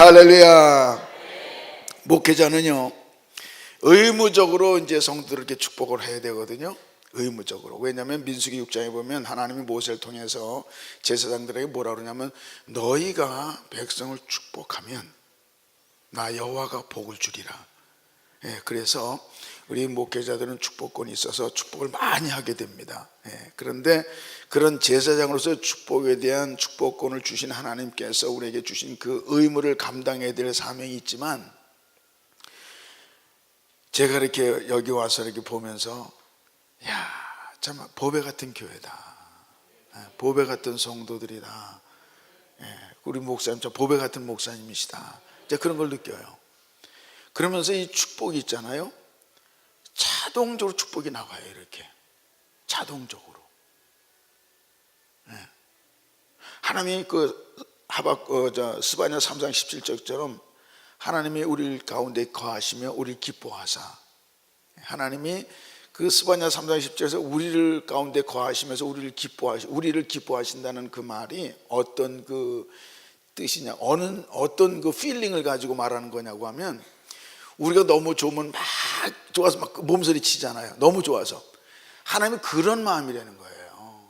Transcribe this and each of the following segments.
할렐루야. 목회자는요, 의무적으로 이제 성도들에게 축복을 해야 되거든요. 의무적으로. 왜냐하면 민수기 6장에 보면 하나님이 모세를 통해서 제사장들에게 뭐라 그러냐면, 너희가 백성을 축복하면 나 여호와가 복을 주리라. 그래서 우리 목회자들은 축복권이 있어서 축복을 많이 하게 됩니다. 그런데 그런 제사장으로서 축복에 대한 축복권을 주신 하나님께서 우리에게 주신 그 의무를 감당해야 될 사명이 있지만, 제가 이렇게 여기 와서 이렇게 보면서, 야, 참 보배 같은 교회다, 보배 같은 성도들이다, 우리 목사님 참 보배 같은 목사님이시다, 이제 그런 걸 느껴요. 그러면서 이 축복이 있잖아요, 자동적으로 축복이 나가요. 이렇게 자동적으로. 하나님이 스바냐 3장 17절처럼 하나님이 우리 가운데 거하시며 우리를 기뻐하사, 하나님이 그 스바냐 3장 10절에서 우리를 가운데 거하시면서 우리를 기뻐하신다는 그 말이 어떤 그 뜻이냐, 어떤 그 필링을 가지고 말하는 거냐고 하면, 우리가 너무 좋으면 막 좋아서 막 몸소리 치잖아요. 너무 좋아서. 하나님은 그런 마음이라는 거예요.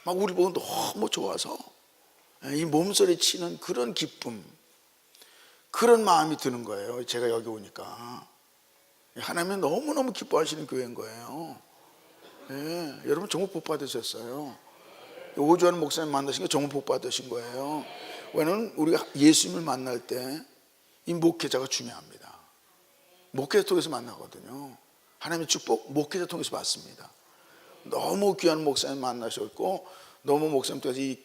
막 우리 보고 너무 좋아서 이 몸소리 치는 그런 기쁨, 그런 마음이 드는 거예요. 제가 여기 오니까 하나님은 너무너무 기뻐하시는 교회인 거예요. 여러분 정말 복 받으셨어요. 오주환 목사님 만나신 게 정말 복 받으신 거예요. 왜냐하면 우리가 예수님을 만날 때 이 목회자가 중요합니다. 목회자 통해서 만나거든요. 하나님의 축복 목회자 통해서 받습니다. 너무 귀한 목사님 만나셨고, 너무 목사님 통해서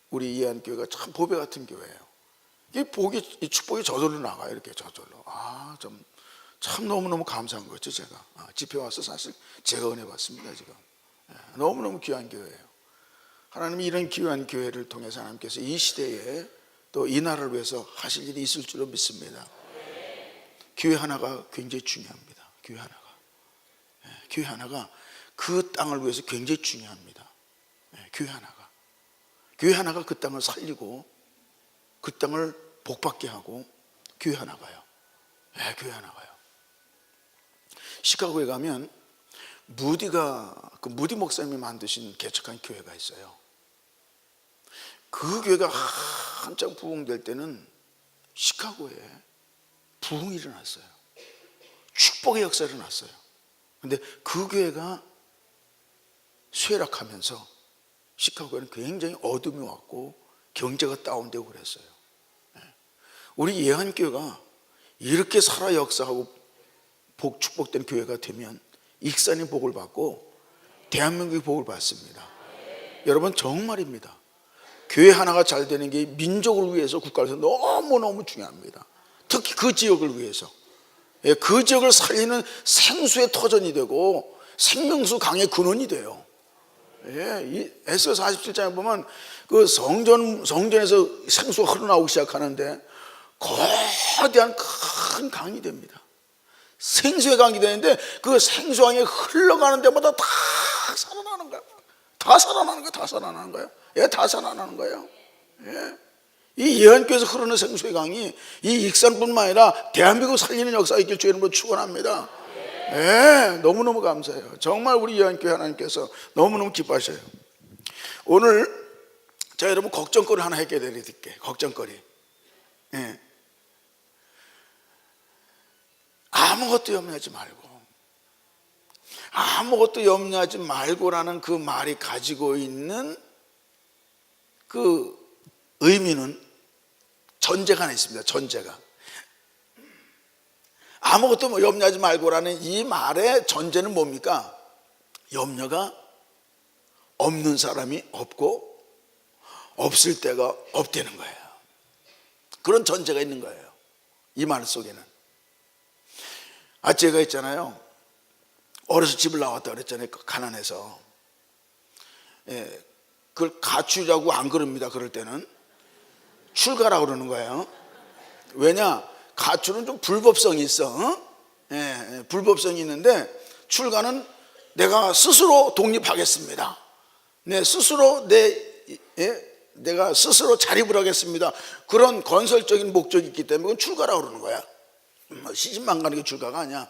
우리 이해한교회가 참 보배 같은 교회예요. 이 축복이 저절로 나가요. 이렇게 저절로. 참 너무너무 감사한 거죠. 제가 집회 와서 사실 제가 은혜 받습니다. 지금 너무너무 귀한 교회예요. 하나님이 이런 귀한 교회를 통해서 하나님께서 이 시대에 또 이 나라를 위해서 하실 일이 있을 줄로 믿습니다. 교회 하나가 굉장히 중요합니다. 교회 하나가 그 땅을 위해서 굉장히 중요합니다. 교회 하나가 그 땅을 살리고 그 땅을 복받게 하고, 교회 하나가요. 교회 하나가요. 시카고에 가면 무디 목사님이 만드신 개척한 교회가 있어요. 그 교회가 한창 부흥될 때는 시카고에 부흥이 일어났어요. 축복의 역사가 일어났어요. 그런데 그 교회가 쇠락하면서 시카고에는 굉장히 어둠이 왔고 경제가 다운되고 그랬어요. 우리 예한교회가 이렇게 살아 역사하고 축복된 교회가 되면 익산이 복을 받고 대한민국이 복을 받습니다. 여러분 정말입니다. 교회 하나가 잘 되는 게 민족을 위해서, 국가를 위해서 너무너무 중요합니다. 특히 그 지역을 위해서, 그 지역을 살리는 생수의 터전이 되고 생명수 강의 근원이 돼요. 이 에스더 47장에 보면 그 성전에서 생수가 흘러나오기 시작하는데 거대한 큰 강이 됩니다. 생수의 강이 되는데 그 생수강이 흘러가는 데마다 다 살아나는 거야. 다 살아나는 거예요. 이 예언교에서 흐르는 생수의 강이 이 익산뿐만 아니라 대한민국 살리는 역사가 있길 주의 이름으로 축원합니다. 너무너무 감사해요. 정말 우리 예언교회 하나님께서 너무너무 기뻐하셔요. 오늘 제가 여러분 걱정거리 하나 해결해 드릴게요. 걱정거리. 아무것도 염려하지 말고라는 그 말이 가지고 있는 그 의미는 전제가 하나 있습니다. 전제가. 아무것도 염려하지 말고라는 이 말의 전제는 뭡니까? 염려가 없는 사람이 없고 없을 때가 없다는 거예요. 그런 전제가 있는 거예요. 이 말 속에는. 제가 있잖아요, 어려서 집을 나왔다 그랬잖아요. 가난해서. 그걸 가출이라고 안 그럽니다. 그럴 때는 출가라고 그러는 거예요. 왜냐? 가출은 좀 불법성이 있어. 불법성이 있는데, 출가는 내가 스스로 독립하겠습니다. 스스로 내가 스스로 자립을 하겠습니다. 그런 건설적인 목적이 있기 때문에 그건 출가라고 그러는 거야. 시집만 가는 게 출가가 아니야.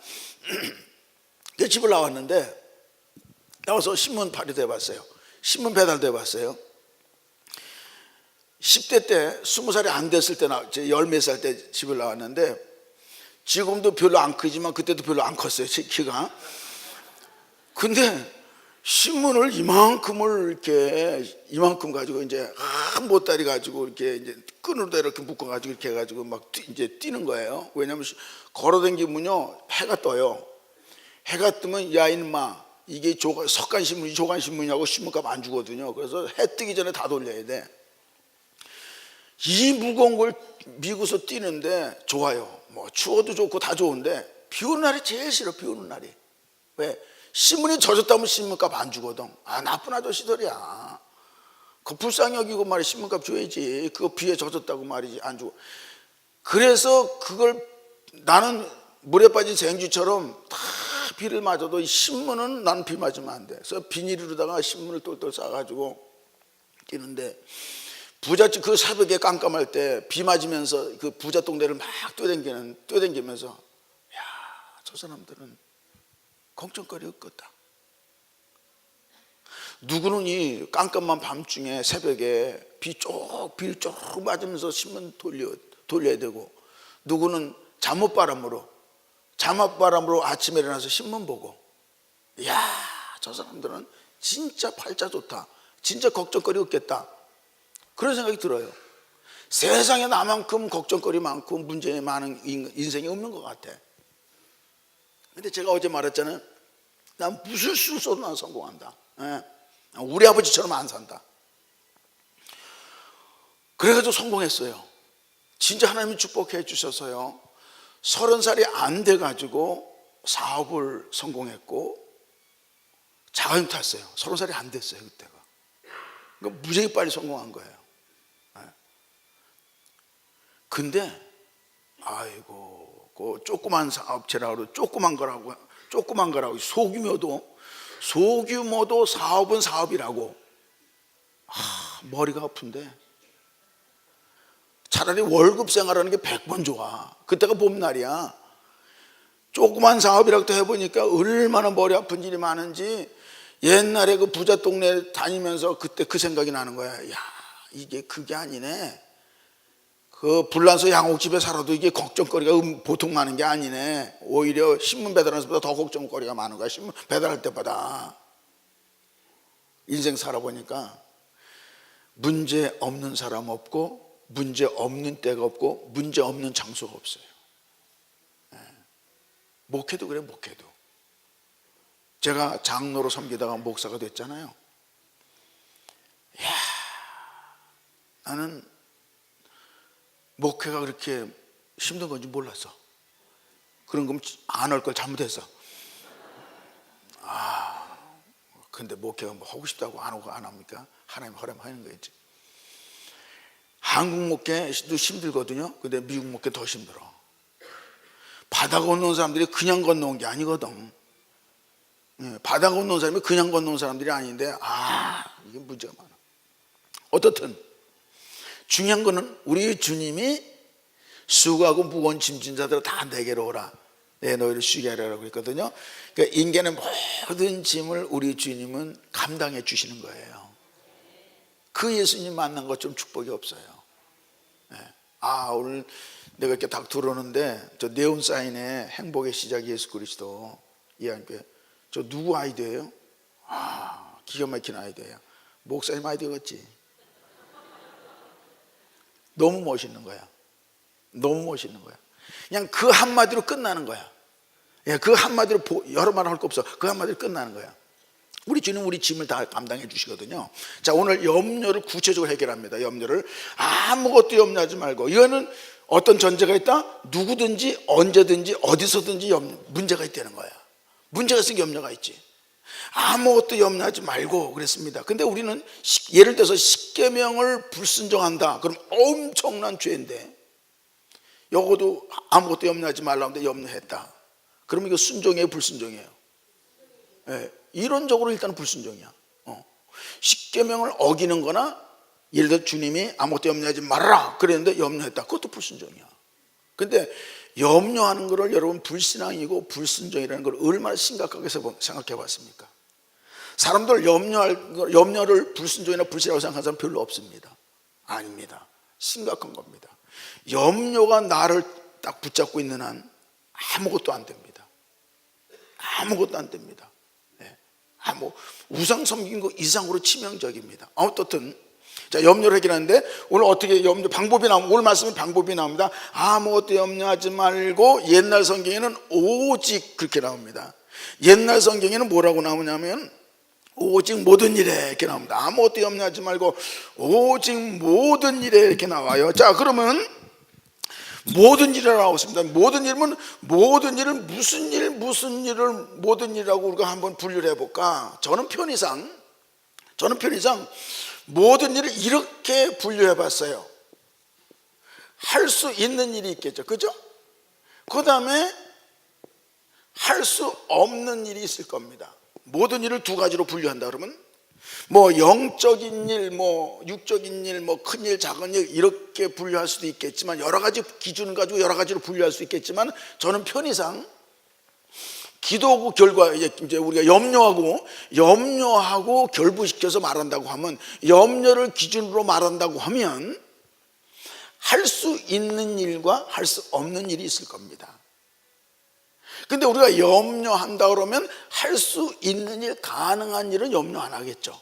집을 나왔는데 나와서 신문 발휘도 해봤어요. 신문 배달도 해봤어요. 10대 때 20살이 안 됐을 때 열몇 살 때 집을 나왔는데 지금도 별로 안 크지만 그때도 별로 안 컸어요, 제 키가. 근데 신문을 이만큼 가지고 이제 한 보따리 가지고 이렇게 이제 끈으로 이렇게 묶어가지고 이렇게 해가지고 막 이제 뛰는 거예요. 왜냐하면 걸어다니면요 해가 떠요. 해가 뜨면 야 인마 이게 석간신문이 조간신문이라고 신문값 안 주거든요. 그래서 해 뜨기 전에 다 돌려야 돼. 이 무거운 걸 미고서 뛰는데 좋아요. 뭐 추워도 좋고 다 좋은데 비 오는 날이 제일 싫어. 비 오는 날이. 왜? 신문이 젖었다면 신문값 안 주거든. 나쁜 아저씨들이야. 그 불쌍히 여기고 말이야. 신문값 줘야지. 그거 비에 젖었다고 말이지 안 주고. 그래서 그걸 나는 물에 빠진 생쥐처럼 다 비를 맞아도 신문은 난 비 맞으면 안 돼. 그래서 비닐로다가 신문을 똘똘 싸가지고 뛰는데 부잣집 그 새벽에 깜깜할 때 비 맞으면서 그 부자 동네를 막 뛰어댕기면서 야, 저 사람들은 걱정거리 없겠다. 누구는 이 깜깜한 밤중에 새벽에 비를 쭉 맞으면서 신문 돌려야 되고, 누구는 잠옷바람으로 아침에 일어나서 신문 보고, 이야 저 사람들은 진짜 팔자 좋다, 진짜 걱정거리 없겠다, 그런 생각이 들어요. 세상에 나만큼 걱정거리 많고 문제 많은 인생이 없는 것 같아. 근데 제가 어제 말했잖아요. 난 무슨 수를 써도 난 성공한다. 우리 아버지처럼 안 산다. 그래가지고 성공했어요. 진짜 하나님이 축복해 주셔서요. 30살이 안 돼가지고 사업을 성공했고 자가용 탔어요. 30살이 안 됐어요 그때가. 그러니까 무지하게 빨리 성공한 거예요. 근데 아이고 그 조그만 사업체라고 조그만 거라고 소규모도 사업은 사업이라고. 머리가 아픈데 차라리 월급 생활하는 게 100번 좋아. 그때가 봄날이야. 조그만 사업이라고 해보니까 얼마나 머리 아픈 일이 많은지 옛날에 그 부자 동네 다니면서 그때 그 생각이 나는 거야. 야 이게 그게 아니네. 그 불란서 양옥집에 살아도 이게 걱정거리가 보통 많은 게 아니네. 오히려 신문 배달하는 것보다 더 걱정거리가 많은 거야. 신문 배달할 때보다. 인생 살아보니까 문제 없는 사람 없고 문제 없는 때가 없고 문제 없는 장소가 없어요. 목회도 그래. 목회도 제가 장로로 섬기다가 목사가 됐잖아요. 이야, 나는 목회가 그렇게 힘든 건지 몰랐어. 그런 거면 안 할 걸 잘못했어. 근데 목회가 뭐 하고 싶다고 안 하고 안 합니까? 하나님 허락하는 거겠지. 한국 목회도 힘들거든요. 근데 미국 목회 더 힘들어. 바다 건너온 사람들이 그냥 건너온 게 아니거든. 바다 건너온 사람이 그냥 건너온 사람들이 아닌데 이게 문제가 많아. 어떻든 중요한 거는 우리 주님이 수고하고 무거운 짐진 자들아 다 내게로 오라, 내 너희를 쉬게 하라고 했거든요. 그러니까 인간의 모든 짐을 우리 주님은 감당해 주시는 거예요. 그 예수님 만난 것처럼 축복이 없어요. 오늘 내가 이렇게 딱 들어오는데 저 네온 사인에 행복의 시작 예수 그리스도 이 함께 저 누구 아이디어예요? 기가 막힌 아이디어예요. 목사님 아이디어겠지. 너무 멋있는 거야. 너무 멋있는 거야. 그냥 그 한마디로 끝나는 거야. 그 한마디로 여러 말 할 거 없어. 그 한마디로 끝나는 거야. 우리 주님 우리 짐을 다 감당해 주시거든요. 자, 오늘 염려를 구체적으로 해결합니다. 염려를 아무것도 염려하지 말고. 이거는 어떤 전제가 있다? 누구든지 언제든지 어디서든지 문제가 있다는 거야. 문제가 있으니까 염려가 있지. 아무것도 염려하지 말고 그랬습니다. 근데 우리는 예를 들어서 십계명을 불순종한다. 그럼 엄청난 죄인데 여거도 아무것도 염려하지 말라는데 염려했다. 그러면 이거 순종이에요, 불순종이에요? 이론적으로 일단은 불순종이야. 십계명을 어기는 거나 예를 들어 주님이 아무것도 염려하지 말아라 그랬는데 염려했다. 그것도 불순종이야. 근데 염려하는 것을 여러분 불신앙이고 불순종이라는 걸 얼마나 심각하게 생각해 봤습니까? 사람들 염려를 불순종이나 불신이라고 생각하는 사람 별로 없습니다. 아닙니다. 심각한 겁니다. 염려가 나를 딱 붙잡고 있는 한 아무것도 안 됩니다. 아무것도 안 됩니다. 네. 우상 섬긴 거 이상으로 치명적입니다. 어떻든 자, 염려를 해결하는데 오늘 어떻게 방법이 나오면 오늘 말씀은 방법이 나옵니다. 아무것도 염려하지 말고 옛날 성경에는 오직 그렇게 나옵니다. 옛날 성경에는 뭐라고 나오냐면 오직 모든 일에 이렇게 나옵니다. 아무것도 염려하지 말고 오직 모든 일에 이렇게 나와요. 자, 그러면 모든 일이라고 나왔습니다. 모든 일은 모든 일을 무슨 일을 모든 일이라고 우리가 한번 분류를 해볼까? 저는 편의상 모든 일을 이렇게 분류해 봤어요. 할 수 있는 일이 있겠죠. 그죠? 그 다음에 할 수 없는 일이 있을 겁니다. 모든 일을 두 가지로 분류한다 그러면 영적인 일, 육적인 일, 큰 일, 작은 일 이렇게 분류할 수도 있겠지만 여러 가지 기준을 가지고 여러 가지로 분류할 수 있겠지만 저는 편의상 기도하고 결과 이제 우리가 염려하고 결부시켜서 말한다고 하면 염려를 기준으로 말한다고 하면 할 수 있는 일과 할 수 없는 일이 있을 겁니다. 근데 우리가 염려한다 그러면 할 수 있는 일, 가능한 일은 염려 안 하겠죠.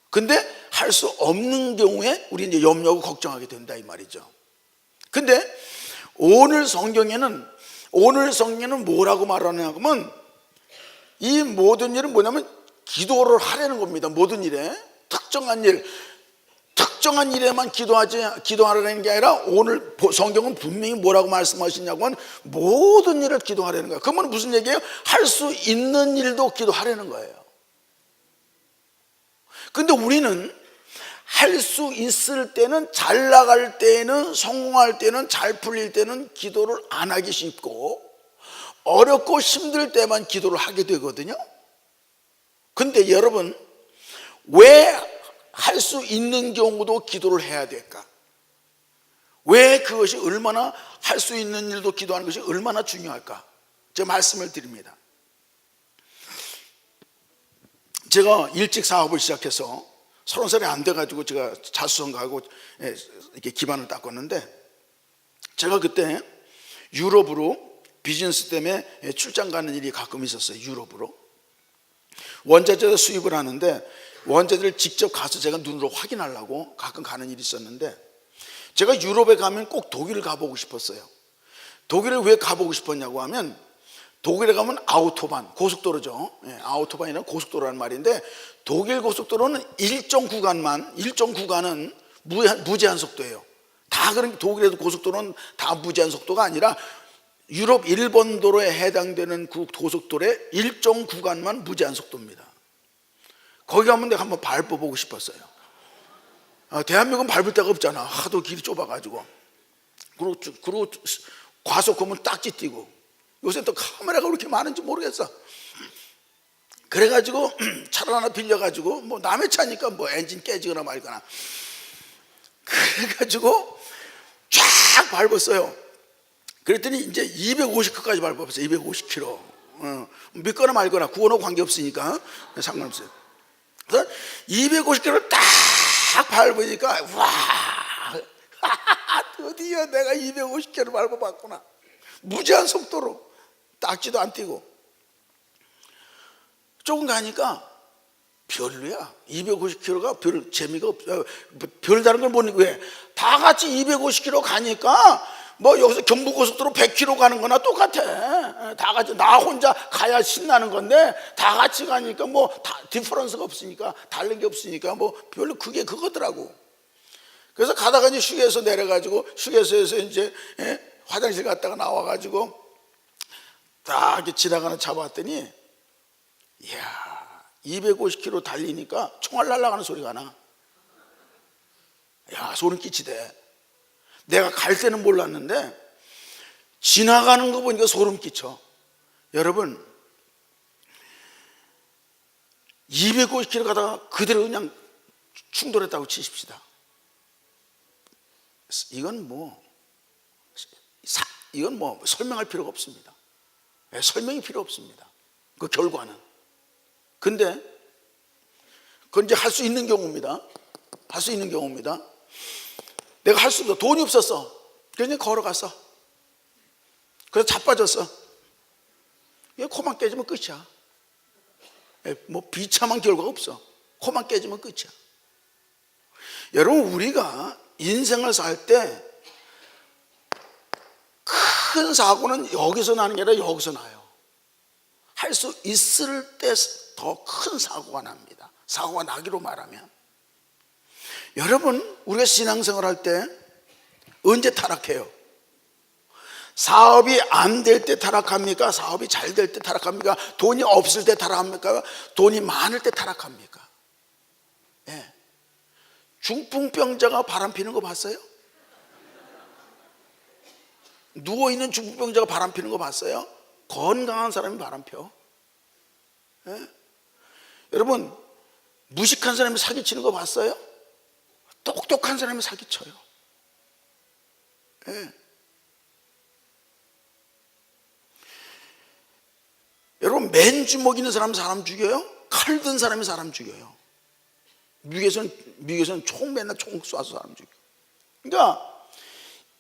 근데 할 수 없는 경우에 우리 이제 염려하고 걱정하게 된다 이 말이죠. 근데 오늘 성경에는 뭐라고 말하느냐 하면 이 모든 일은 뭐냐면 기도를 하라는 겁니다. 모든 일에 특정한 일에만 기도하라는 게 아니라 오늘 성경은 분명히 뭐라고 말씀하시냐고 하면 모든 일을 기도하라는 거예요. 그러면 무슨 얘기예요? 할 수 있는 일도 기도하라는 거예요. 근데 우리는 할 수 있을 때는, 잘 나갈 때는, 성공할 때는, 잘 풀릴 때는 기도를 안 하기 쉽고 어렵고 힘들 때만 기도를 하게 되거든요. 근데 여러분, 왜 할 수 있는 경우도 기도를 해야 될까? 왜 그것이 얼마나 할 수 있는 일도 기도하는 것이 얼마나 중요할까? 제가 말씀을 드립니다. 제가 일찍 사업을 시작해서 30살이 안 돼가지고 제가 자수성 가고 이렇게 기반을 닦았는데 제가 그때 유럽으로 비즈니스 때문에 출장 가는 일이 가끔 있었어요. 유럽으로 원자재를 수입을 하는데 원자재를 직접 가서 제가 눈으로 확인하려고 가끔 가는 일이 있었는데 제가 유럽에 가면 꼭 독일을 가보고 싶었어요. 독일을 왜 가보고 싶었냐고 하면 독일에 가면 아우토반, 고속도로죠. 아우토반이란 고속도로라는 말인데 독일 고속도로는 일정 구간은 무제한 속도예요. 다 그런 독일에도 고속도로는 다 무제한 속도가 아니라 유럽 일본 도로에 해당되는 그 고속도로의 일정 구간만 무제한 속도입니다. 거기 가면 내가 한번 밟아보고 싶었어요. 대한민국은 밟을 데가 없잖아. 하도 길이 좁아가지고. 그리고 과속하면 딱지 띄고. 요새 또 카메라가 왜 이렇게 많은지 모르겠어. 그래가지고 차를 하나 빌려가지고 남의 차니까 엔진 깨지거나 말거나 그래가지고 쫙 밟았어요. 그랬더니 이제 250km까지 밟았어요. 250km. 믿거나 말거나 그거는 관계없으니까 상관없어요. 그래서 250km를 딱 밟으니까 와 드디어 내가 250km 밟아봤구나. 무제한 속도로 딱지도 안 띄고. 조금 가니까 별로야. 250km가 별 재미가 없어. 별다른 걸 못 느끼고 해. 다 같이 250km 가니까 여기서 경부고속도로 100km 가는 거나 똑같아. 다 같이 나 혼자 가야 신나는 건데 다 같이 가니까 디퍼런스가 없으니까, 다른 게 없으니까 별로 그게 그거더라고. 그래서 가다가 이제 휴게소 내려가지고 휴게소에서 이제 화장실 갔다가 나와가지고 딱 이렇게 지나가는 차 봤더니 이야 250km 달리니까 총알 날아가는 소리가 나. 야 소름 끼치대. 내가 갈 때는 몰랐는데 지나가는 거 보니까 소름 끼쳐. 여러분 250km 가다가 그대로 그냥 충돌했다고 치십시다. 이건 뭐 설명할 필요가 없습니다. 설명이 필요 없습니다. 그 결과는. 근데 그건 이제 할 수 있는 경우입니다. 할 수 있는 경우입니다. 내가 할 수 없어. 돈이 없었어. 그래서 걸어갔어. 그래서 자빠졌어. 코만 깨지면 끝이야. 뭐 비참한 결과가 없어. 코만 깨지면 끝이야. 여러분, 우리가 인생을 살 때 큰 사고는 여기서 나는 게 아니라 여기서 나요. 할 수 있을 때 더 큰 사고가 납니다. 사고가 나기로 말하면. 여러분, 우리가 신앙생활 할 때 언제 타락해요? 사업이 안 될 때 타락합니까? 사업이 잘 될 때 타락합니까? 돈이 없을 때 타락합니까? 돈이 많을 때 타락합니까? 예. 중풍병자가 바람 피는 거 봤어요? 누워있는 중풍병자가 바람 피는 거 봤어요? 건강한 사람이 바람 펴. 예? 여러분, 무식한 사람이 사기치는 거 봤어요? 똑똑한 사람이 사기쳐요. 예. 여러분, 맨주먹 있는 사람 죽여요? 칼 든 사람이 사람 죽여요. 미국에서는 맨날 총 쏴서 사람 죽여요. 그러니까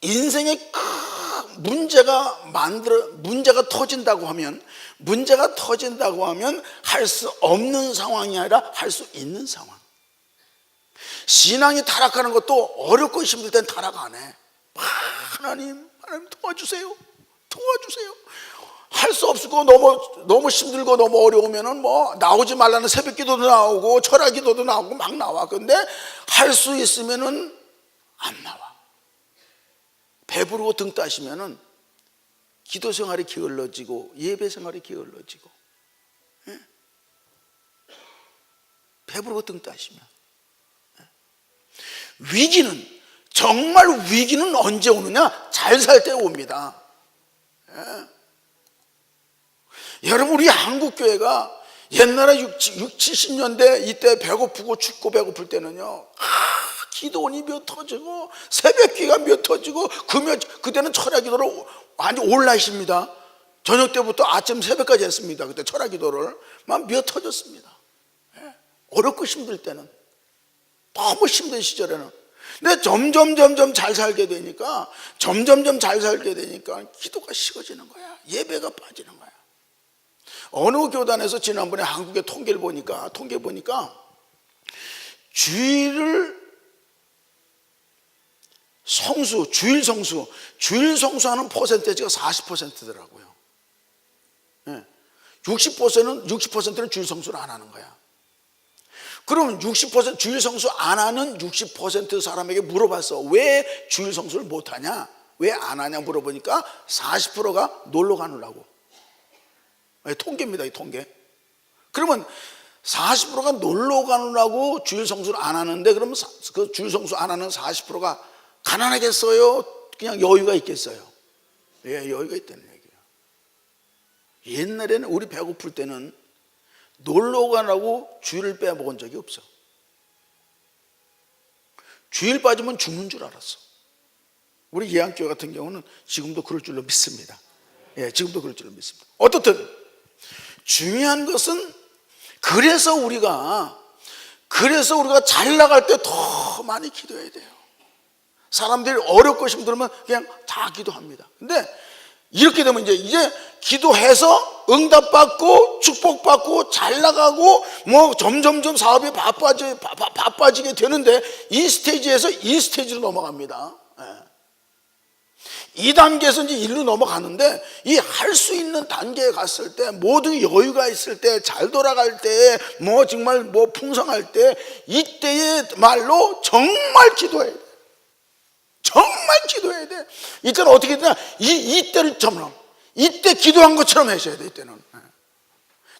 인생에 큰 문제가 터진다고 하면 할 수 없는 상황이 아니라 할 수 있는 상황. 신앙이 타락하는 것도 어렵고 힘들 땐 타락 안 해. 하나님 도와주세요. 할 수 없고 너무 힘들고 너무 어려우면은 뭐 나오지 말라는 새벽기도도 나오고 철야기도도 나오고 막 나와. 근데 할 수 있으면은 안 나와. 배부르고 등 따시면은 기도 생활이 게을러지고 예배 생활이 게을러지고. 예? 배부르고 등 따시면. 예? 정말 위기는 언제 오느냐? 잘 살 때 옵니다. 예? 여러분, 우리 한국교회가 옛날에 60, 70년대 이때 배고프고 춥고 배고플 때는요, 기도원이 몇 터지고 새벽기가 몇 터지고 그때는 철야기도를 완전 올라이십니다. 저녁 때부터 아침 새벽까지 했습니다. 그때 철야기도를 막 몇 터졌습니다. 예? 어렵고 힘들 때는, 너무 힘든 시절에는. 근데 점점 잘 살게 되니까 기도가 식어지는 거야. 예배가 빠지는 거야. 어느 교단에서 지난번에 한국의 통계 보니까 주일 성수하는 퍼센테이지가 40%더라고요. 60%는 주일 성수를 안 하는 거야. 그럼 60% 주일 성수 안 하는 60% 사람에게 물어봤어. 왜 주일 성수를 못 하냐? 왜 안 하냐 물어보니까 40%가 놀러 가느라고. 통계입니다, 이 통계. 그러면 40%가 놀러 가느라고 주일 성수를 안 하는데, 그러면 그 주일 성수 안 하는 40%가 가난하겠어요? 그냥 여유가 있겠어요? 예, 여유가 있다는 얘기예요. 옛날에는 우리 배고플 때는 놀러 가라고 주일을 빼먹은 적이 없어. 주일 빠지면 죽는 줄 알았어. 우리 예안교회 같은 경우는 지금도 그럴 줄로 믿습니다. 예, 지금도 그럴 줄로 믿습니다. 어떻든 중요한 것은 그래서 우리가 잘 나갈 때 더 많이 기도해야 돼요. 사람들이 어렵고 힘들면 그냥 다 기도합니다. 근데 이렇게 되면 이제 기도해서 응답받고 축복받고 잘 나가고 뭐 점점 사업이 바빠지게 되는데, 이 스테이지에서 이 스테이지로 넘어갑니다. 2단계에서 이제 1로 넘어가는데, 이 할 수 있는 단계에 갔을 때, 모든 여유가 있을 때, 잘 돌아갈 때, 뭐 정말 뭐 풍성할 때, 이때의 말로 정말 기도해야 돼. 정말 기도해야 돼. 이때는 어떻게 되냐? 이때 기도한 것처럼 하셔야 돼. 이때는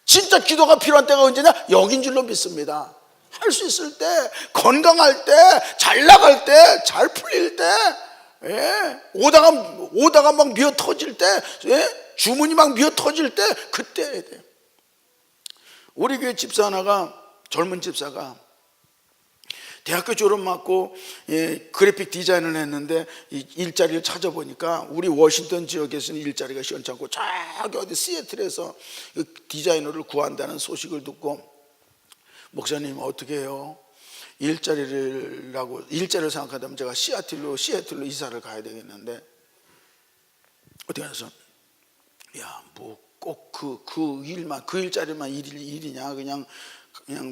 진짜 기도가 필요한 때가 언제냐? 여긴 줄로 믿습니다. 할 수 있을 때, 건강할 때, 잘 나갈 때, 잘 풀릴 때, 예, 오다가 막 미어 터질 때, 예, 주문이 막 미어 터질 때, 그때 해야 돼요. 우리 교회 집사 하나가, 젊은 집사가 대학교 졸업 맞고 그래픽 디자인을 했는데 이 일자리를 찾아보니까 우리 워싱턴 지역에서는 일자리가 시원찮고 저기 어디 시애틀에서 디자이너를 구한다는 소식을 듣고 목사님 어떻게 해요? 일자리를 생각하다면 제가 시애틀로 이사를 가야 되겠는데 어떻게 해서 야 뭐 꼭 그 일자리만 일이냐 그냥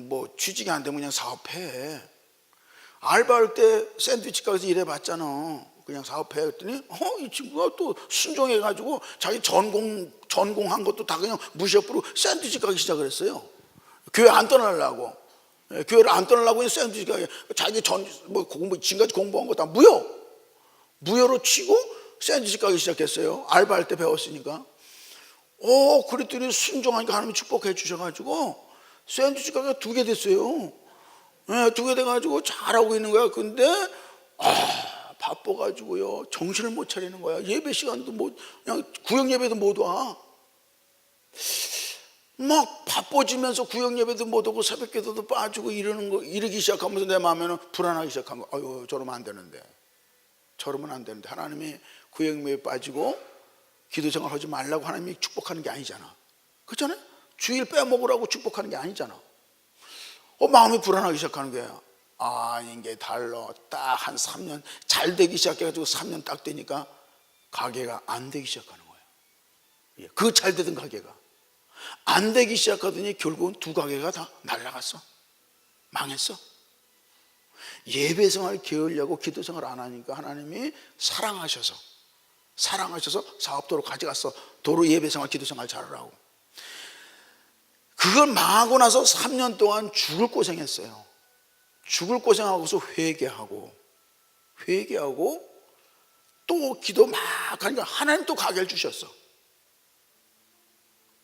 뭐 취직이 안 되면 그냥 사업해. 알바할 때 샌드위치 가게에서 일해봤잖아. 그냥 사업해. 했더니 이 친구가 또 순종해가지고 자기 전공한 것도 다 그냥 무시해버리고 샌드위치 가게 시작을 했어요. 교회 안 떠나려고. 교회를 안 떠나려고 그냥 샌드위치 가게. 자기 지금까지 공부한 거 다 무효로 치고 샌드위치 가게 시작했어요. 알바할 때 배웠으니까. 그랬더니 순종하니까 하나님이 축복해 주셔가지고 샌드위치 가게가 2개 됐어요. 2개 돼가지고 잘하고 있는 거야. 근데 바빠가지고요 정신을 못 차리는 거야. 예배 시간도 그냥 구역 예배도 못 와. 막 바빠지면서 구역 예배도 못 오고 새벽 기도도 빠지고 이러기 시작하면서 내 마음에는 불안하기 시작한 거야. 아유 저러면 안 되는데. 하나님이 구역 예배에 빠지고 기도 생활 하지 말라고 하나님이 축복하는 게 아니잖아. 그렇잖아요? 주일 빼먹으라고 축복하는 게 아니잖아. 마음이 불안하기 시작하는 거야. 이게 달러 딱 한 3년 잘 되기 시작해가지고 3년 딱 되니까 가게가 안 되기 시작하는 거예요. 그 잘 되던 가게가 안 되기 시작하더니 결국은 2 가게가 다 날아갔어. 망했어. 예배 생활 게으르려고 기도 생활 안 하니까 하나님이 사랑하셔서 사업도로 가져갔어. 도로 예배 생활 기도 생활 잘하라고. 그걸 망하고 나서 3년 동안 죽을 고생했어요. 죽을 고생하고서 회개하고 또 기도 막 하니까 하나님 또 가게를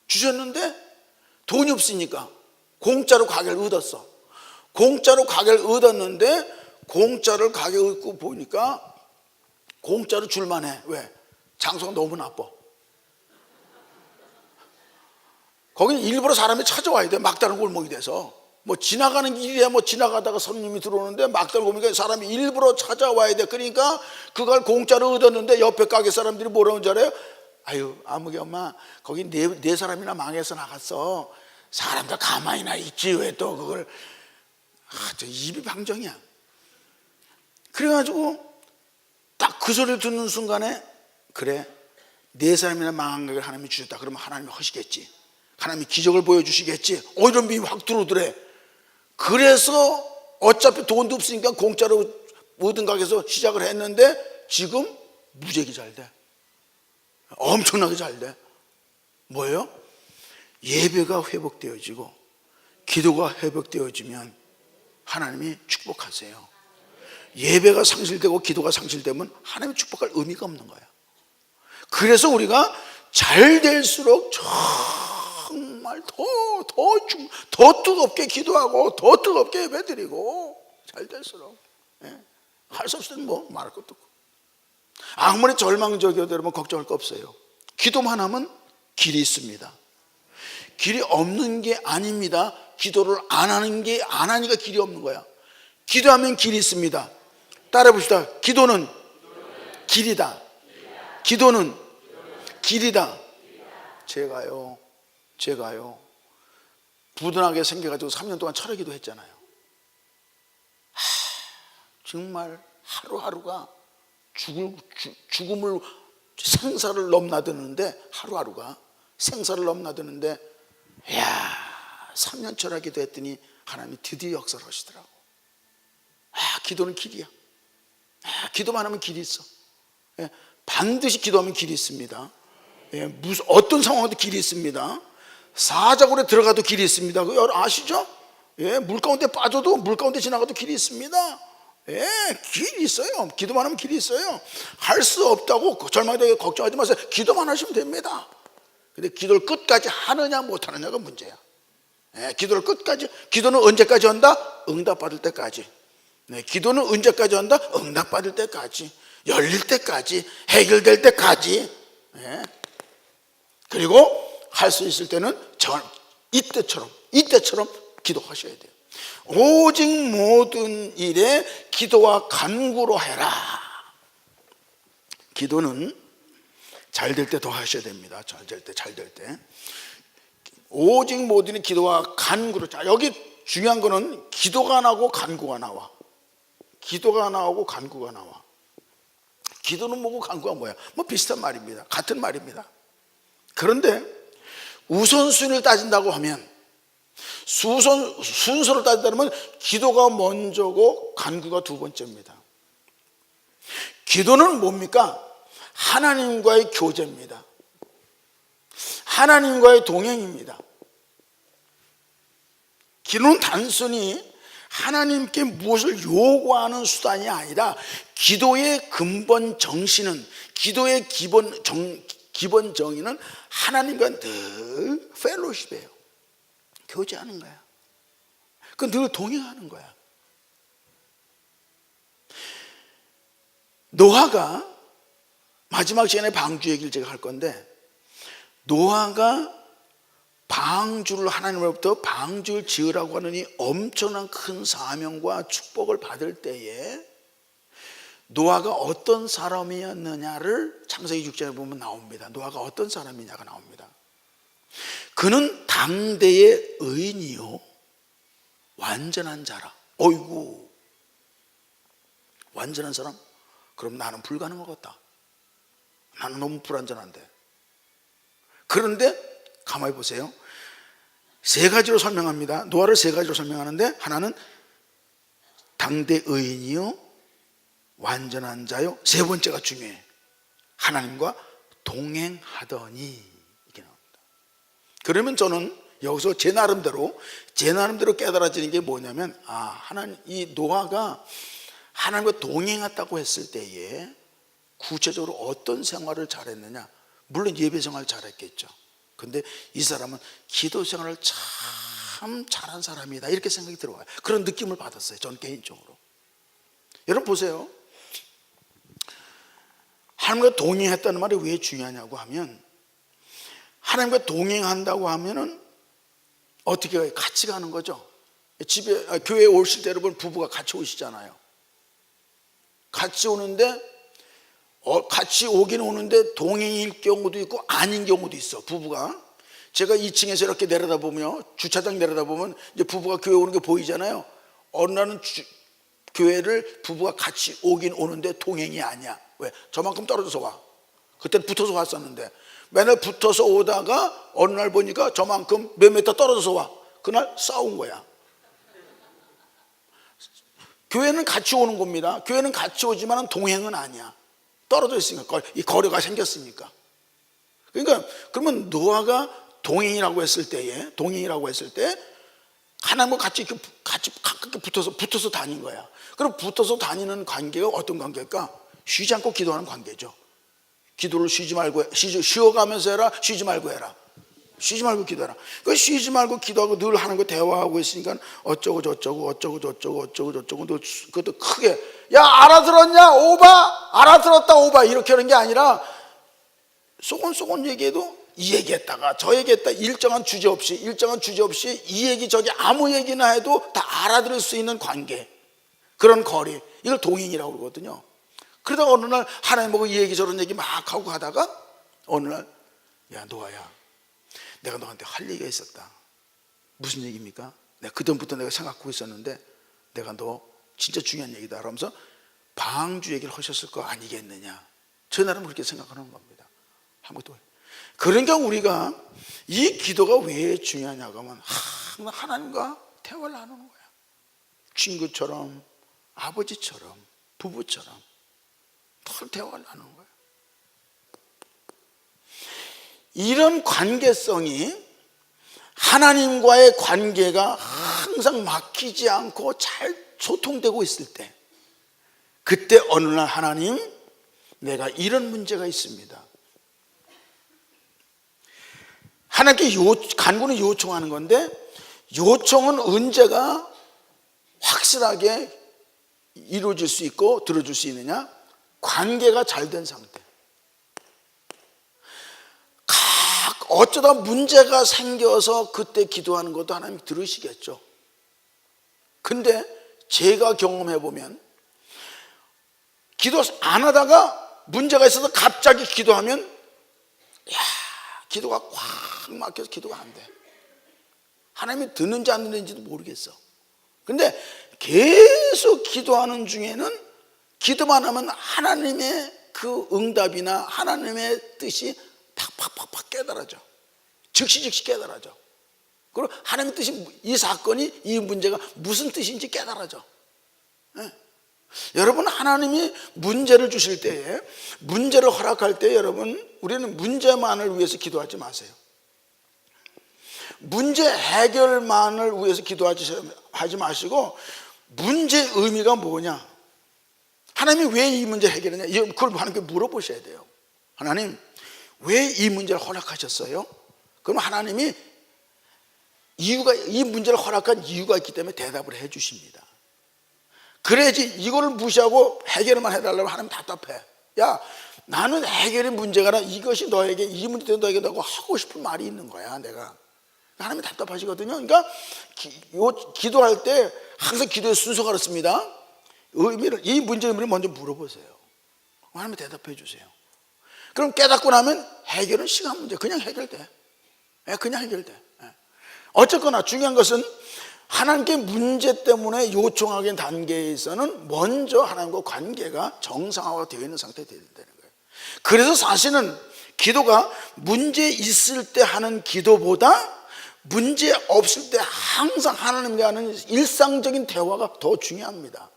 주셨는데 돈이 없으니까 공짜로 가게를 얻었어. 공짜로 가게를 얻었는데 공짜를 가게 얻고 보니까 공짜로 줄만해. 왜? 장소가 너무 나빠. 거기는 일부러 사람이 찾아와야 돼. 막다른 골목이 돼서. 지나가는 길이야 지나가다가 손님이 들어오는데 막다른 골목에 사람이 일부러 찾아와야 돼. 그러니까 그걸 공짜로 얻었는데 옆에 가게 사람들이 뭐라고 하는지 알아요? 아유 아무개 엄마 거기 네 사람이나 망해서 나갔어. 사람들 가만히나 있지 왜 또 그걸. 저 입이 방정이야. 그래가지고 딱 그 소리를 듣는 순간에 그래 4사람이나 망한 가게를 하나님이 주셨다. 그러면 하나님이 하시겠지. 하나님이 기적을 보여주시겠지. 이런 믿음이 확 들어오더래. 그래서 어차피 돈도 없으니까 공짜로 모든 가게에서 시작을 했는데 지금 무지하게 잘 돼. 엄청나게 잘 돼. 뭐예요? 예배가 회복되어지고 기도가 회복되어지면 하나님이 축복하세요. 예배가 상실되고 기도가 상실되면 하나님이 축복할 의미가 없는 거야. 그래서 우리가 잘 될수록 정말 더 뜨겁게 기도하고 더 뜨겁게 예배드리고 잘 될수록 할 수 없을 때는 말할 것도 없고 아무리 절망적이어도 여러분 걱정할 거 없어요. 기도만 하면 길이 있습니다. 길이 없는 게 아닙니다. 기도를 안 하니까 길이 없는 거야. 기도하면 길이 있습니다. 따라해 봅시다. 기도는 길이다. 기도는 길이다. 제가요 부든하게 생겨가지고 3년 동안 철회기도 했잖아요. 정말 하루하루가 죽음을 생사를 넘나드는데 하루하루가 생사를 넘나드는데 3년 철회기도 했더니 하나님이 드디어 역사를 하시더라고. 기도는 길이야. 기도만 하면 길이 있어. 반드시 기도하면 길이 있습니다. 어떤 상황에도 길이 있습니다. 사자굴에 들어가도 길이 있습니다. 그거 아시죠? 물 가운데 빠져도 물 가운데 지나가도 길이 있습니다. 길이 있어요. 기도만 하면 길이 있어요. 할 수 없다고 절망되게 걱정하지 마세요. 기도만 하시면 됩니다. 근데 기도를 끝까지 하느냐 못하느냐가 문제야. 기도는 언제까지 한다? 응답받을 때까지. 기도는 언제까지 한다? 응답받을 때까지, 열릴 때까지, 해결될 때까지. 그리고 할 수 있을 때는 이때처럼 기도하셔야 돼요. 오직 모든 일에 기도와 간구로 해라. 기도는 잘 될 때 더 하셔야 됩니다. 잘 될 때. 오직 모든 일에 기도와 간구로. 자, 여기 중요한 거는 기도가 나오고 간구가 나와. 기도가 나오고 간구가 나와. 기도는 뭐고 간구가 뭐야? 뭐 비슷한 말입니다. 같은 말입니다. 그런데 우선순위를 따진다고 하면, 순서를 따진다면 기도가 먼저고 간구가 두 번째입니다. 기도는 뭡니까? 하나님과의 교제입니다. 하나님과의 동행입니다. 기도는 단순히 하나님께 무엇을 요구하는 수단이 아니라, 기도의 근본 정신은, 기도의 기본 정의는 하나님과 늘 펠로십이에요. 교제하는 거야. 그 늘 동행하는 거야. 노아가, 마지막 시간에 방주 얘기를 제가 할 건데, 노아가 방주를, 하나님으로부터 방주를 지으라고 하는 이 엄청난 큰 사명과 축복을 받을 때에 노아가 어떤 사람이었느냐를 창세기 6장에 보면 나옵니다. 노아가 어떤 사람이냐가 나옵니다. 그는 당대의 의인이요 완전한 자라. 어이구, 완전한 사람? 그럼 나는 불가능한 것 같다. 나는 너무 불완전한데. 그런데 가만히 보세요. 세 가지로 설명합니다. 노아를 세 가지로 설명하는데, 하나는 당대 의인이요 완전한 자요, 세 번째가 중요해. 하나님과 동행하더니, 이게 나옵니다. 그러면 저는 여기서 제 나름대로 깨달아지는 게 뭐냐면, 하나님, 이 노아가 하나님과 동행했다고 했을 때에 구체적으로 어떤 생활을 잘했느냐. 물론 예배 생활 잘했겠죠. 근데 이 사람은 기도 생활을 참 잘한 사람이다, 이렇게 생각이 들어와요. 그런 느낌을 받았어요, 전 개인적으로. 여러분 보세요. 하나님과 동행했다는 말이 왜 중요하냐고 하면, 하나님과 동행한다고 하면은 어떻게 해요? 같이 가는 거죠. 교회에 오실 때 여러분 부부가 같이 오시잖아요. 같이 오는데 같이 오긴 오는데 동행일 경우도 있고 아닌 경우도 있어. 부부가, 제가 2층에서 이렇게 내려다보면, 주차장 내려다보면 이제 부부가 교회 오는 게 보이잖아요. 어느 날은 교회를 부부가 같이 오긴 오는데 동행이 아니야. 왜? 저만큼 떨어져서 와. 그때는 붙어서 왔었는데, 맨날 붙어서 오다가 어느 날 보니까 저만큼 몇 미터 떨어져서 와. 그날 싸운 거야. 교회는 같이 오는 겁니다. 교회는 같이 오지만 동행은 아니야. 떨어져 있으니까, 이 거리가 생겼으니까. 그러니까 그러면 노아가 동행이라고 했을 때 하나님과 같이 가깝게 붙어서 다닌 거야. 그럼 붙어서 다니는 관계가 어떤 관계일까? 쉬지 않고 기도하는 관계죠. 기도를 쉬어가면서 해라, 쉬지 말고 해라. 쉬지 말고 기도해라. 그 쉬지 말고 기도하고 늘 하나님과 대화하고 있으니까 어쩌고 저쩌고 그것도 크게, 야 알아들었냐 오바, 알아들었다 오바, 이렇게 하는 게 아니라 소곤소곤 얘기해도 이 얘기했다가 저 얘기했다, 일정한 주제 없이 이 얘기 저기 아무 얘기나 해도 다 알아들을 수 있는 관계, 그런 거리, 이걸 동행이라고 그러거든요. 그러다가 어느 날 하나님하고 이 얘기 저런 얘기 막 하고 가다가 어느 날, 야 노아야, 내가 너한테 할 얘기가 있었다. 무슨 얘기입니까? 내가 그전부터 내가 생각하고 있었는데 내가 너 진짜 중요한 얘기다 그러면서 방주 얘기를 하셨을 거 아니겠느냐. 저 나름 그렇게 생각하는 겁니다. 아무것도. 그러니까 우리가 이 기도가 왜 중요하냐고 하면 하나님과 대화를 나누는 거야. 친구처럼, 아버지처럼, 부부처럼 늘 대화를 나누는 거야. 이런 관계성이, 하나님과의 관계가 항상 막히지 않고 잘 소통되고 있을 때, 그때 어느 날 하나님, 내가 이런 문제가 있습니다. 하나님께 간구는 요청하는 건데, 요청은 언제가 확실하게 이루어질 수 있고 들어줄 수 있느냐? 관계가 잘 된 상태. 어쩌다 문제가 생겨서 그때 기도하는 것도 하나님 들으시겠죠. 근데 제가 경험해 보면 기도 안 하다가 문제가 있어서 갑자기 기도하면 기도가 꽉 막혀서 기도가 안 돼. 하나님이 듣는지 안 듣는지도 모르겠어. 근데 계속 기도하는 중에는 기도만 하면 하나님의 그 응답이나 하나님의 뜻이 팍팍팍팍 깨달아져. 즉시 깨달아져. 그리고 하나님의 뜻이, 이 사건이, 이 문제가 무슨 뜻인지 깨달아져. 네. 여러분, 하나님이 문제를 주실 때에, 문제를 허락할 때 여러분, 우리는 문제만을 위해서 기도하지 마세요. 문제 해결만을 위해서 기도하지 마시고, 문제의 의미가 뭐냐, 하나님이 왜 이 문제를 해결했냐, 그걸 하나님께 물어보셔야 돼요. 하나님, 왜 이 문제를 허락하셨어요? 그럼 하나님이 이 문제를 허락한 이유가 있기 때문에 대답을 해 주십니다. 그래야지 이거를 무시하고 해결만 해달라고 하나님 답답해. 야, 나는 해결의 문제가 아니라 이것이 너에게, 이 문제도 너에게 너가 하고 싶은 말이 있는 거야, 내가. 하나님이 답답하시거든요. 그러니까 기도할 때 항상 기도의 순서가 그렇습니다. 이 문제의 의미를 먼저 물어보세요. 하나님이 대답해 주세요. 그럼 깨닫고 나면 해결은 시간 문제, 그냥 해결돼. 그냥 해결돼. 어쨌거나 중요한 것은 하나님께 문제 때문에 요청하는 단계에서는 먼저 하나님과 관계가 정상화가 되어 있는 상태가 되어야 된다는 거예요. 그래서 사실은 기도가 문제 있을 때 하는 기도보다 문제 없을 때 항상 하나님과 하는 일상적인 대화가 더 중요합니다.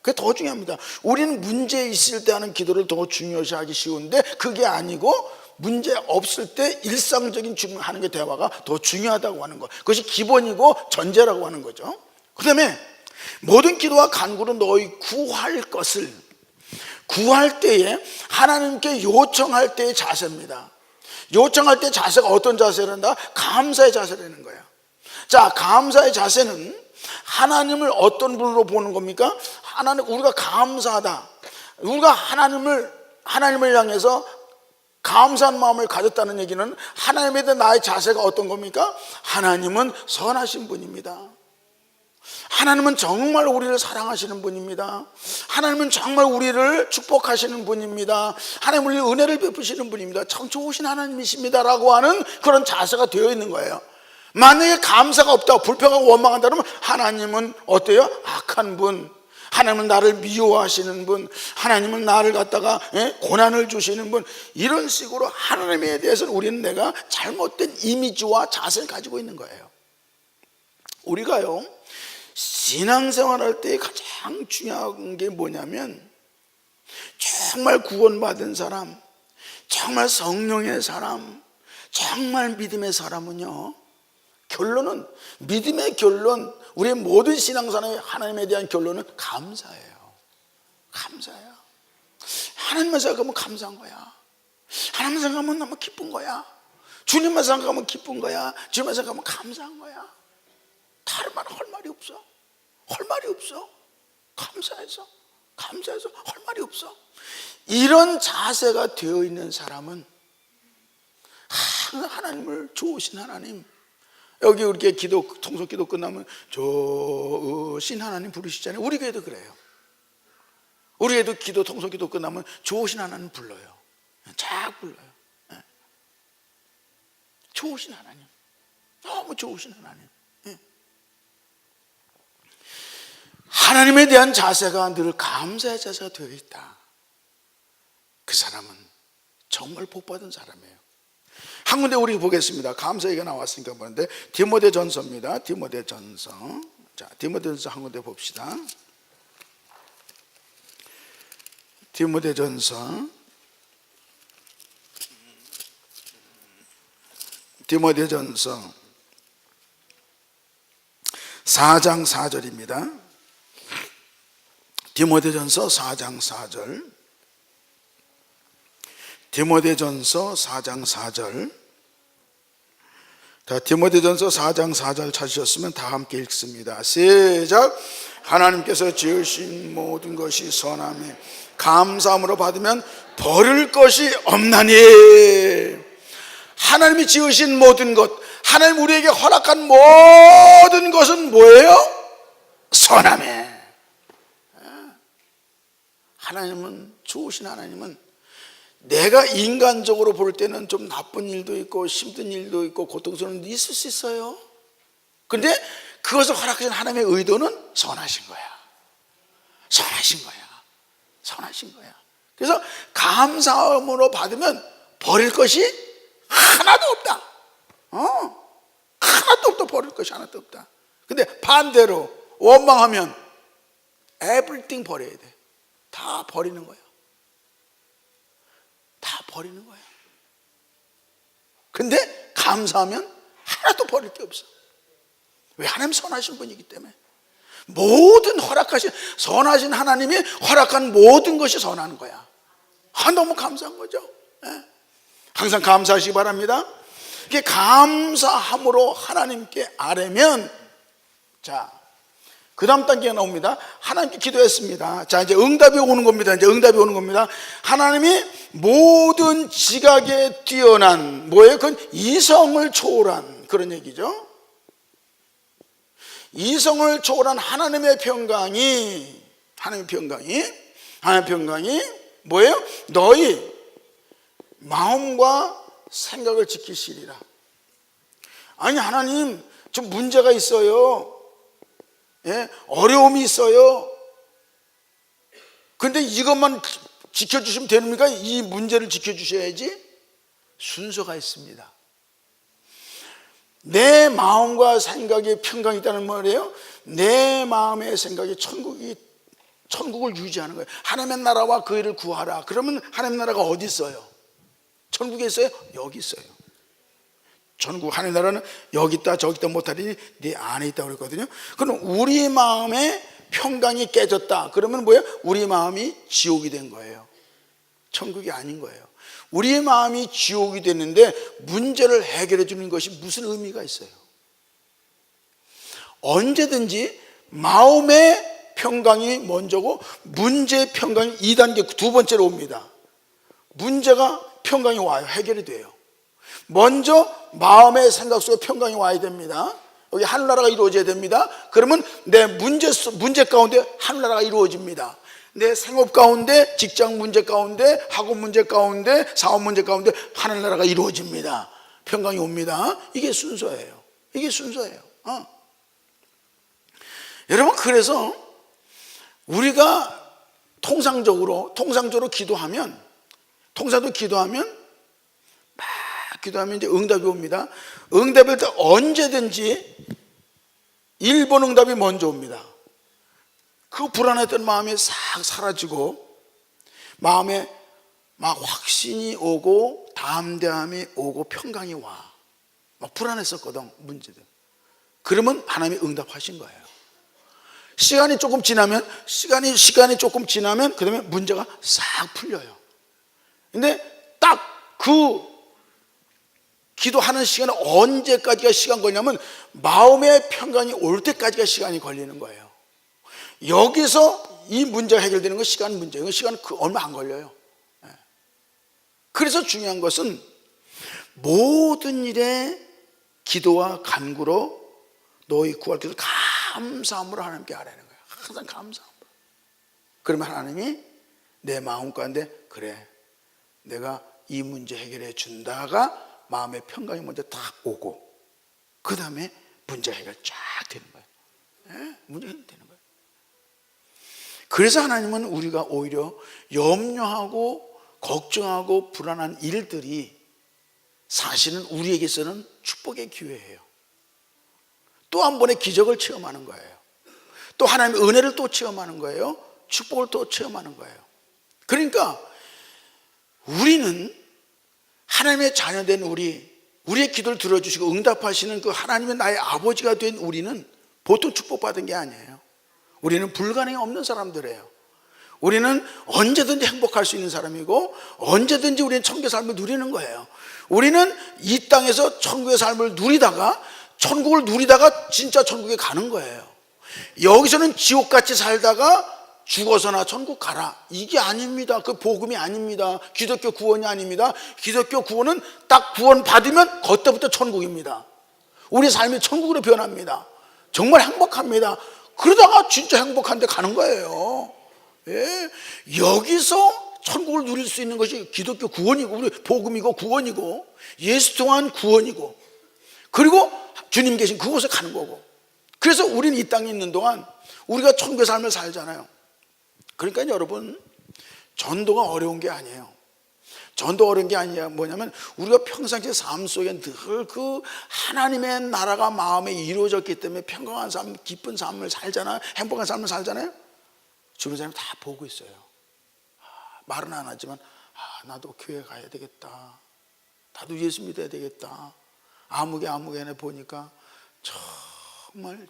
그게 더 중요합니다. 우리는 문제 있을 때 하는 기도를 더 중요시하기 쉬운데 그게 아니고 문제 없을 때 일상적인 하는 게 대화가 더 중요하다고 하는 것, 그것이 기본이고 전제라고 하는 거죠. 그 다음에 모든 기도와 간구는 너희 구할 것을, 구할 때에 하나님께 요청할 때의 자세입니다. 요청할 때 자세가 어떤 자세란다? 감사의 자세라는 거예요. 자, 감사의 자세는 하나님을 어떤 분으로 보는 겁니까? 하나님, 우리가 감사하다, 우리가 하나님을 향해서 감사한 마음을 가졌다는 얘기는 하나님에 대한 나의 자세가 어떤 겁니까? 하나님은 선하신 분입니다. 하나님은 정말 우리를 사랑하시는 분입니다. 하나님은 정말 우리를 축복하시는 분입니다. 하나님은 우리 은혜를 베푸시는 분입니다. 참 좋으신 하나님이십니다라고 하는 그런 자세가 되어 있는 거예요. 만약에 감사가 없다고 불평하고 원망한다면 하나님은 어때요? 악한 분, 하나님은 나를 미워하시는 분, 하나님은 나를 갖다가 고난을 주시는 분, 이런 식으로 하나님에 대해서는 우리는 내가 잘못된 이미지와 자세를 가지고 있는 거예요. 우리가요, 신앙생활할 때 가장 중요한 게 뭐냐면, 정말 구원받은 사람, 정말 성령의 사람, 정말 믿음의 사람은요, 결론은, 믿음의 결론, 우리의 모든 신앙생활의 하나님에 대한 결론은 감사예요. 감사예요. 하나님만 생각하면 감사한 거야. 하나님만 생각하면 너무 기쁜 거야. 주님만 생각하면 기쁜 거야. 주님만 생각하면 감사한 거야. 다른 말 할 말이 없어. 할 말이 없어. 감사해서 할 말이 없어. 이런 자세가 되어 있는 사람은 항상 하나님을 좋으신 하나님, 여기 이렇게 통속 기도 끝나면 좋으신 하나님 부르시잖아요. 우리 교회도 그래요. 우리 교회도 통속 기도 끝나면 좋으신 하나님 불러요. 쫙 불러요. 좋으신 하나님, 너무 좋으신 하나님. 하나님에 대한 자세가 늘 감사의 자세가 되어 있다. 그 사람은 정말 복받은 사람이에요. 한 군데 우리 보겠습니다. 감사 얘기가 나왔으니까 보는데 디모데전서입니다. 디모데전서. 자, 디모데전서 한 군데 봅시다. 디모데전서 4장 4절입니다. 디모데전서 4장 4절. 디모데전서 4장 4절. 자, 디모데전서 4장 4절 찾으셨으면 다 함께 읽습니다. 시작. 하나님께서 지으신 모든 것이 선함에 감사함으로 받으면 버릴 것이 없나니. 하나님이 지으신 모든 것, 하나님 우리에게 허락한 모든 것은 뭐예요? 선함에. 하나님은, 좋으신 하나님은 내가 인간적으로 볼 때는 좀 나쁜 일도 있고 힘든 일도 있고 고통스러운 일도 있을 수 있어요. 그런데 그것을 허락하신 하나님의 의도는 선하신 거야. 선하신 거야. 선하신 거야. 그래서 감사함으로 받으면 버릴 것이 하나도 없다. 하나도 없다. 버릴 것이 하나도 없다. 근데 반대로 원망하면 everything 버려야 돼. 다 버리는 거야. 다 버리는 거야. 근데 감사하면 하나도 버릴 게 없어. 왜? 하나님 선하신 분이기 때문에. 모든 허락하신, 선하신 하나님이 허락한 모든 것이 선한 거야. 너무 감사한 거죠. 항상 감사하시기 바랍니다. 이게 감사함으로 하나님께 아뢰면, 자, 그 다음 단계가 나옵니다. 하나님께 기도했습니다. 자, 이제 응답이 오는 겁니다. 이제 응답이 오는 겁니다. 하나님이 모든 지각에 뛰어난, 뭐예요? 그건 이성을 초월한 그런 얘기죠. 이성을 초월한 하나님의 평강이 뭐예요? 너희 마음과 생각을 지키시리라. 아니, 하나님, 좀 문제가 있어요. 어려움이 있어요. 근데 이것만 지켜주시면 됩니까? 이 문제를 지켜주셔야지. 순서가 있습니다. 내 마음과 생각에 평강이 있다는 말이에요. 내 마음의 생각이 천국을 유지하는 거예요. 하나님의 나라와 그 일을 구하라. 그러면 하나님의 나라가 어디 있어요? 천국에 있어요? 여기 있어요. 천국, 하나님의 나라는 여기 있다 저기 있다 못하리니 네 안에 있다고 그랬거든요. 그럼 우리 마음의 평강이 깨졌다. 그러면 뭐예요? 우리 마음이 지옥이 된 거예요. 천국이 아닌 거예요. 우리 마음이 지옥이 됐는데 문제를 해결해 주는 것이 무슨 의미가 있어요? 언제든지 마음의 평강이 먼저고 문제의 평강이 2단계 두 번째로 옵니다. 문제가 평강이 와요. 해결이 돼요. 먼저 마음의 생각 속에 평강이 와야 됩니다. 여기 하늘나라가 이루어져야 됩니다. 그러면 내 문제 가운데 하늘나라가 이루어집니다. 내 생업 가운데, 직장 문제 가운데, 학업 문제 가운데, 사업 문제 가운데 하늘나라가 이루어집니다. 평강이 옵니다. 이게 순서예요. 이게 순서예요. 여러분, 그래서 우리가 통상적으로 기도하면 이제 응답이 옵니다. 응답일 때 언제든지 1번 응답이 먼저 옵니다. 그 불안했던 마음이 싹 사라지고 마음에 막 확신이 오고 담대함이 오고 평강이 와. 막 불안했었거든, 문제들. 그러면 하나님이 응답하신 거예요. 시간이 조금 지나면 그다음에 문제가 싹 풀려요. 근데 딱 그 기도하는 시간은 언제까지가 시간 걸리냐면 마음의 평강이 올 때까지가 시간이 걸리는 거예요. 여기서 이 문제가 해결되는 건 시간 문제예요. 시간은 얼마 안 걸려요. 그래서 중요한 것은 모든 일에 기도와 간구로 너희 구할 때도 감사함으로 하나님께 아뢰는 거예요. 항상 감사함으로. 그러면 하나님이 내 마음 가운데 그래, 내가 이 문제 해결해 준다가 마음의 평강이 먼저 딱 오고 그 다음에 문제 해결 쫙 되는 거예요. 문제 해결 되는 거예요. 그래서 하나님은 우리가 오히려 염려하고 걱정하고 불안한 일들이 사실은 우리에게서는 축복의 기회예요. 또 한 번의 기적을 체험하는 거예요. 또 하나님의 은혜를 또 체험하는 거예요. 축복을 또 체험하는 거예요. 그러니까 우리는 하나님의 자녀된 우리의 기도를 들어주시고 응답하시는 그 하나님의 나의 아버지가 된 우리는 보통 축복받은 게 아니에요. 우리는 불가능이 없는 사람들이에요. 우리는 언제든지 행복할 수 있는 사람이고 언제든지 우리는 천국의 삶을 누리는 거예요. 우리는 이 땅에서 천국의 삶을 누리다가 천국을 누리다가 진짜 천국에 가는 거예요. 여기서는 지옥같이 살다가 죽어서나 천국 가라, 이게 아닙니다. 그 복음이 아닙니다. 기독교 구원이 아닙니다. 기독교 구원은 딱 구원 받으면 그때부터 천국입니다. 우리 삶이 천국으로 변합니다. 정말 행복합니다. 그러다가 진짜 행복한데 가는 거예요. 예? 여기서 천국을 누릴 수 있는 것이 기독교 구원이고, 우리 복음이고 구원이고, 예수 통한 구원이고, 그리고 주님 계신 그곳에 가는 거고. 그래서 우리는 이 땅에 있는 동안 우리가 천국의 삶을 살잖아요. 그러니까 여러분, 전도가 어려운 게 아니에요. 전도 어려운 게 아니야. 뭐냐면 우리가 평상시에 삶 속에 늘 그 하나님의 나라가 마음에 이루어졌기 때문에 평강한 삶, 기쁜 삶을 살잖아요. 행복한 삶을 살잖아요. 주변 사람이 다 보고 있어요. 말은 안 하지만 나도 교회 가야 되겠다. 나도 예수 믿어야 되겠다. 아무개네 보니까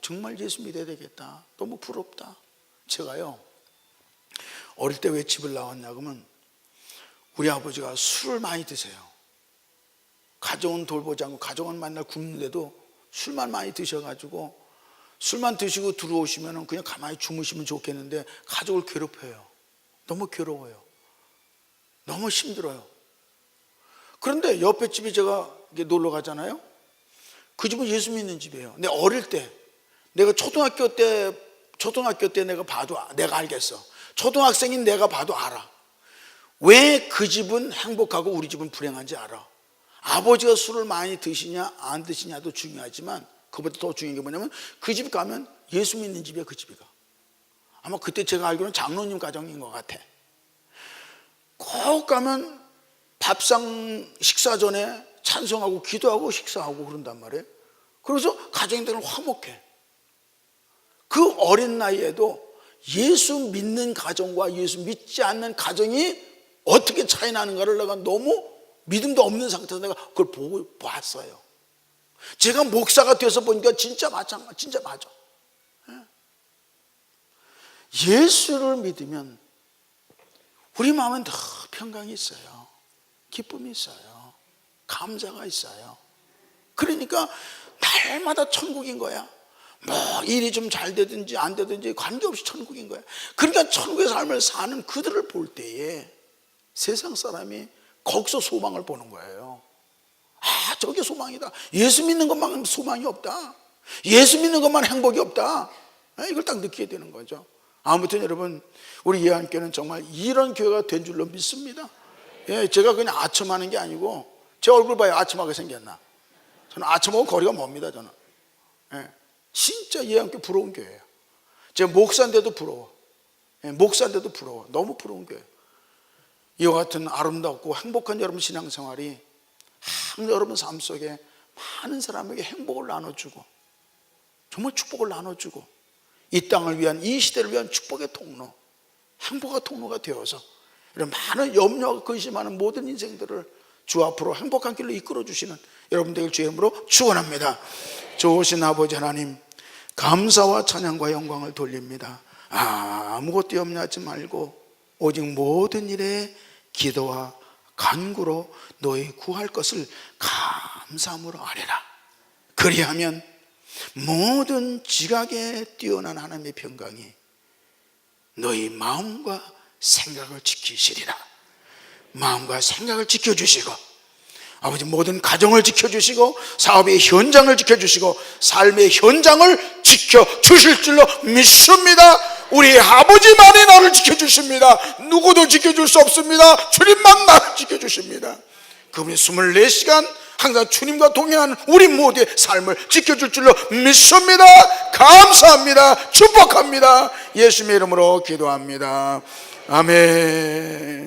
정말 예수 믿어야 되겠다. 너무 부럽다. 제가요, 어릴 때 왜 집을 나왔냐 그러면 우리 아버지가 술을 많이 드세요. 가정은 돌보지 않고 가정은 맨날 굶는데도 술만 많이 드셔가지고, 술만 드시고 들어오시면 그냥 가만히 주무시면 좋겠는데 가족을 괴롭혀요. 너무 괴로워요. 너무 힘들어요. 그런데 옆에 집에 제가 놀러 가잖아요. 그 집은 예수 믿는 집이에요. 근데 어릴 때, 내가 초등학교 때 내가 봐도 내가 알겠어. 초등학생인 내가 봐도 알아. 왜 그 집은 행복하고 우리 집은 불행한지 알아. 아버지가 술을 많이 드시냐 안 드시냐도 중요하지만 그보다 더 중요한 게 뭐냐면 그 집 가면 예수 믿는 집이야. 그 집이가 아마 그때 제가 알기로는 장로님 가정인 것 같아. 꼭 가면 밥상 식사 전에 찬송하고 기도하고 식사하고 그런단 말이에요. 그래서 가정들은 화목해. 그 어린 나이에도 예수 믿는 가정과 예수 믿지 않는 가정이 어떻게 차이 나는가를 내가 너무 믿음도 없는 상태에서 내가 그걸 보고 봤어요. 제가 목사가 돼서 보니까 진짜 맞아. 예수를 믿으면 우리 마음엔 더 평강이 있어요. 기쁨이 있어요. 감사가 있어요. 그러니까 날마다 천국인 거야. 뭐 일이 좀 잘 되든지 안 되든지 관계없이 천국인 거야. 그러니까 천국의 삶을 사는 그들을 볼 때에 세상 사람이 거기서 소망을 보는 거예요. 저게 소망이다. 예수 믿는 것만 소망이 없다. 예수 믿는 것만 행복이 없다. 이걸 딱 느끼게 되는 거죠. 아무튼 여러분, 우리 예한교회는 정말 이런 교회가 된 줄로 믿습니다. 제가 그냥 아첨하는 게 아니고, 제 얼굴 봐요. 아첨하게 생겼나? 저는 아첨하고 거리가 멉니다. 저는 진짜 예한교회 부러운 교회예요. 제가 목사인데도 부러워. 목사인데도 부러워. 너무 부러운 교회. 이와 같은 아름답고 행복한 여러분 신앙생활이 여러분 삶 속에 많은 사람에게 행복을 나눠주고, 정말 축복을 나눠주고, 이 땅을 위한, 이 시대를 위한 축복의 통로, 행복의 통로가 되어서 이런 많은 염려와 근심하는 모든 인생들을 주 앞으로 행복한 길로 이끌어주시는 여러분들 주의 이름으로 축원합니다. 좋으신 아버지 하나님, 감사와 찬양과 영광을 돌립니다. 아무것도 염려하지 말고 오직 모든 일에 기도와 간구로 너희 구할 것을 감사함으로 아뢰라. 그리하면 모든 지각에 뛰어난 하나님의 평강이 너희 마음과 생각을 지키시리라. 마음과 생각을 지켜주시고, 아버지 모든 가정을 지켜주시고, 사업의 현장을 지켜주시고, 삶의 현장을 지켜주실 줄로 믿습니다. 우리 아버지만이 나를 지켜주십니다. 누구도 지켜줄 수 없습니다. 주님만 나를 지켜주십니다. 그분이 24시간 항상 주님과 동행하는 우리 모두의 삶을 지켜줄 줄로 믿습니다. 감사합니다. 축복합니다. 예수님의 이름으로 기도합니다. 아멘.